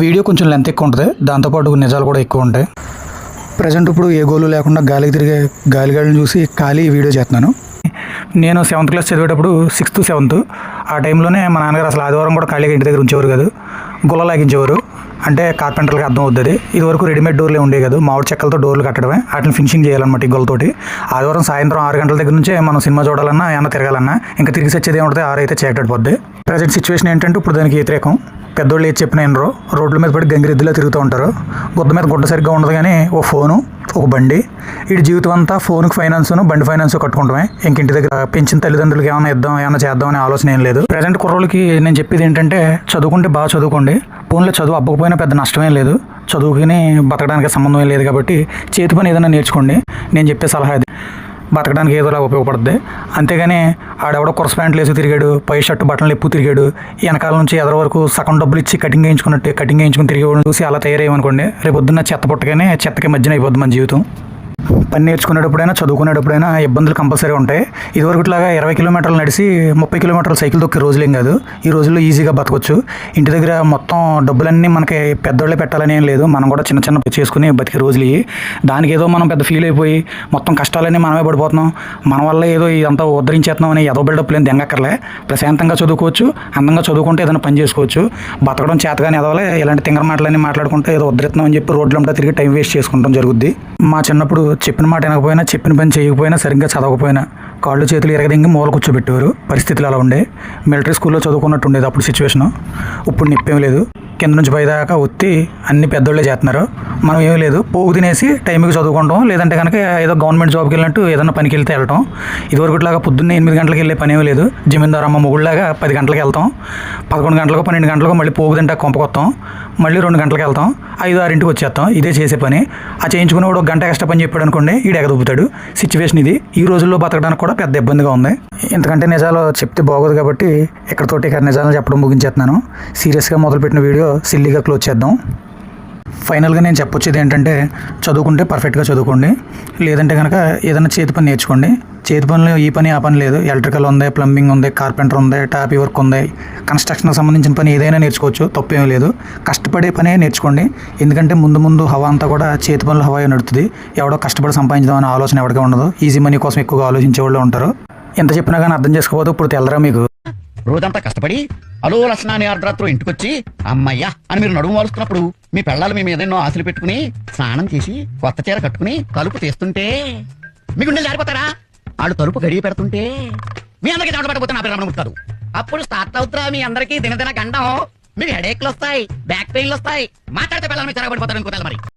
Video కొంచెం length ఎక్కువ ఉంటుంది, దాంతోపాటు నిజాలు కూడా ఎక్కువ ఉంటాయి. ప్రజెంట్ ఇప్పుడు ఏ గోలు లేకుండా గాలికి తిరిగే గాలిగాళ్ళని చూసి ఖాళీ వీడియో చేస్తున్నాను. నేను 7th క్లాస్ చదివేటప్పుడు 6th 7th ఆ టైంలోనే మా నాన్నగారు అసలు ఆదివారం కూడా ఖాళీగా ఇంటి దగ్గర ఉంచేవారు కాదు, గుల్ల లాగించేవారు. అంటే కార్పెంటర్కి అర్థం అవుతుంది. ఇదివరకు రెడీమేడ్ డోర్లే ఉండేవి కాదు, మామిడి చెక్కలతో డోర్లు కట్టడమే, వాటిని ఫినిషింగ్ చేయాలన్నమాట ఈ గొల్లతోటి. ఆదివారం సాయంత్రం 6 గంటల దగ్గర నుంచే మనం సినిమా చూడాలన్నా ఏమన్నా తిరగాలన్నా ఇంకా తిరిగి వచ్చేది ఏముంటుంది, 6 అయితే చీకటిపోద్ది. ప్రజెంట్ సిచ్యువేషన్ ఏంటంటే ఇప్పుడు దానికి వ్యతిరేకం. పెద్దోళ్ళు ఏది చెప్పిన ఎన్నరో రోడ్ల మీద పడి గంగిరెద్దులా తిరుగుతూ ఉంటారు. గుద్ద మీద గుడ్డ సరిగ్గా ఉండదు కానీ ఓ ఫోను, ఒక బండి. వీడి జీవితం అంతా ఫోన్కి ఫైనాన్స్ను బండి ఫైనాన్స్ కట్టుకుంటామే. ఇంక ఇంటి దగ్గర పెంచిన తల్లిదండ్రులకి ఏమైనా ఇద్దాం ఏమైనా చేద్దాం అనే ఆలోచన ఏం లేదు. ప్రజెంట్ కుర్రోళ్ళకి నేను చెప్పేది ఏంటంటే చదువుకుంటే బాగా చదువుకోండి. ఫోన్లో చదువు అవ్వకపోయినా పెద్ద నష్టమేం లేదు, చదువుకుని బతకడానికి సంబంధం లేదు. కాబట్టి చేతి పని ఏదైనా నేర్చుకోండి. నేను చెప్పే సలహా అది, బతకడానికి ఏదోలా ఉపయోగపడుద్ది. అంతేగాని ఆడెవడో కుర్స్ ప్యాంట్లు వేసి తిరిగాడు, పై షర్టు బట్టలు ఎప్పు తిరిగాడు, వెనకాల నుంచి ఎదర వరకు సగం డబ్బులు ఇచ్చి కటింగ్ వేయించుకుని తిరిగేవాడు చూసి అలా తయారయ్యమనుకోండి, రేపు పొద్దున్న చెత్త పుట్టగానే చెత్తకి మధ్యన అయిపోద్ది మన జీవితం. పని నేర్చుకునేటప్పుడైనా చదువుకునేటప్పుడైనా ఇబ్బందులు కంపల్సరీ ఉంటాయి. ఇదివరకులాగా 20 కిలోమీటర్లు నడిచి 30 కిలోమీటర్లు సైకిల్ తొక్కే రోజులేం కాదు. ఈ రోజుల్లో ఈజీగా బతకొచ్చు. ఇంటి దగ్గర మొత్తం డబ్బులన్నీ మనకి పెద్దోళ్ళే పెట్టాలని ఏం లేదు, మనం కూడా చిన్న చిన్న చేసుకుని బతికే రోజులు ఇవి. దానికి ఏదో మనం పెద్ద ఫీల్ అయిపోయి మొత్తం కష్టాలన్నీ మనమే పడిపోతున్నాం, మన వల్ల ఏదో ఇదంతా ఉద్ధరించేస్తున్నాం అని ఏదో బిల్డప్లు ఏం దెంగక్కర్లే. ప్రశాంతంగా చదువుకోవచ్చు, అందంగా చదువుకుంటే ఏదైనా పని చేసుకోవచ్చు. బతకడం చేతగానే ఎదవలే ఇలాంటి తింగర మాటలన్నీ మాట్లాడుకుంటే ఏదో ఉద్ధరిస్తున్నాం అని చెప్పి రోడ్లంతా తిరిగి టైం వేస్ట్ చేసుకుంటాం జరుగుద్ది. మా చిన్నప్పుడు చెప్పిన మాట వినకపోయినా, చెప్పిన పని చేయకపోయినా, సరిగ్గా చదవకపోయినా కాళ్ళు చేతులు ఎరగదింగి మూల కూర్చోబెట్టేవారు. పరిస్థితులు అలా ఉండే. మిలిటరీ స్కూల్లో చదువుకున్నట్టు ఉండేది అప్పుడు సిచ్యువేషను. ఇప్పుడు నిప్పేం లేదు, కింద నుంచి పైదాకా ఒత్తి అన్ని పెద్దోళ్ళే చేస్తున్నారు. మనం ఏమీ లేదు, పోగు తినేసి టైంకి చదువుకుంటాం, లేదంటే కనుక ఏదో గవర్నమెంట్ జాబ్కి వెళ్ళినట్టు ఏదైనా పనికి వెళ్తే వెళ్ళటం. ఇదివరకులాగా పొద్దున్నే 8 గంటలకు వెళ్ళే పని ఏమీ లేదు. జమీందారు అమ్మ మొగుళ్ళలాగా 10 గంటలకు వెళ్తాం, 11 గంటలకు 12 గంటలకు మళ్ళీ పోగు తింటా కొంపకొస్తాం, మళ్ళీ 2 గంటలకు వెళ్తాం, 5-6 వచ్చేస్తాం. ఇదే చేసే పని. ఆ చేయించుకునేవాడు 1 గంట ఎక్స్ట్రా పని చెప్పాడు అనుకోండి, ఈడు ఎగదొబ్బుతాడు. సిచ్యువేషన్ ఇది. ఈ రోజుల్లో బతకడానికి కూడా పెద్ద ఇబ్బందిగా ఉంది. ఎందుకంటే నిజాలు చెప్తే బాగోదు కాబట్టి ఇక్కడతోటి నిజాలు చెప్పడం ముగించేస్తున్నాను. సీరియస్గా మొదలుపెట్టిన వీడియో సిల్లీగా క్లోజ్ చేద్దాం. ఫైనల్గా నేను చెప్పొచ్చేది ఏంటంటే చదువుకుంటే పర్ఫెక్ట్గా చదువుకోండి, లేదంటే కనుక ఏదైనా చేతి పని నేర్చుకోండి. చేతి పనులు ఈ పని ఆ పని లేదు, ఎలక్ట్రికల్ ఉంది, ప్లంబింగ్ ఉంది, కార్పెంటర్ ఉంది, టాపీ వర్క్ ఉంది, కన్స్ట్రక్షన్కి సంబంధించిన పని ఏదైనా నేర్చుకోవచ్చు, తప్పేమీ లేదు. కష్టపడే పనే నేర్చుకోండి. ఎందుకంటే ముందు హవా అంతా కూడా చేతి పనులు హవా నడుతుంది. ఎవడో కష్టపడి సంపాదించడం అనే ఆలోచన ఎవరికే ఉండదు. ఈజీ మనీ కోసం ఎక్కువగా ఆలోచించే వాళ్ళు ఉంటారు. ఎంత చెప్పినా కానీ అర్థం చేసుకోకపోతే ఇప్పుడు తెల్లరా మీకు. రోజంతా కష్టపడి అలో లక్షణాన్ని అర్ధరాత్రి ఇంటికొచ్చి అమ్మయ్యా అని మీరు నడుము వారుస్తున్నప్పుడు మీ పెళ్ళాలు మీ మీద ఎన్నో ఆశలు పెట్టుకుని స్నానం చేసి కొత్త చీర కట్టుకుని తలుపు తీస్తుంటే మీ గుండెలు జారిపోతారా? వాళ్ళు తలుపు గడియ పెడుతుంటే మీ అందరికీ దాంట్లో పెట్టబోతే నా పిల్లలు ముట్టారు. అప్పుడు స్టార్ట్ అవుతురా మీ అందరికీ దినదిన గండం. మీకు హెడేక్లు వస్తాయి, బ్యాక్ పెయిన్లు వస్తాయి, మాట్లాడితే పిల్లలు మీ చెరగబడిపోతారు అనుకోవాలి మరి.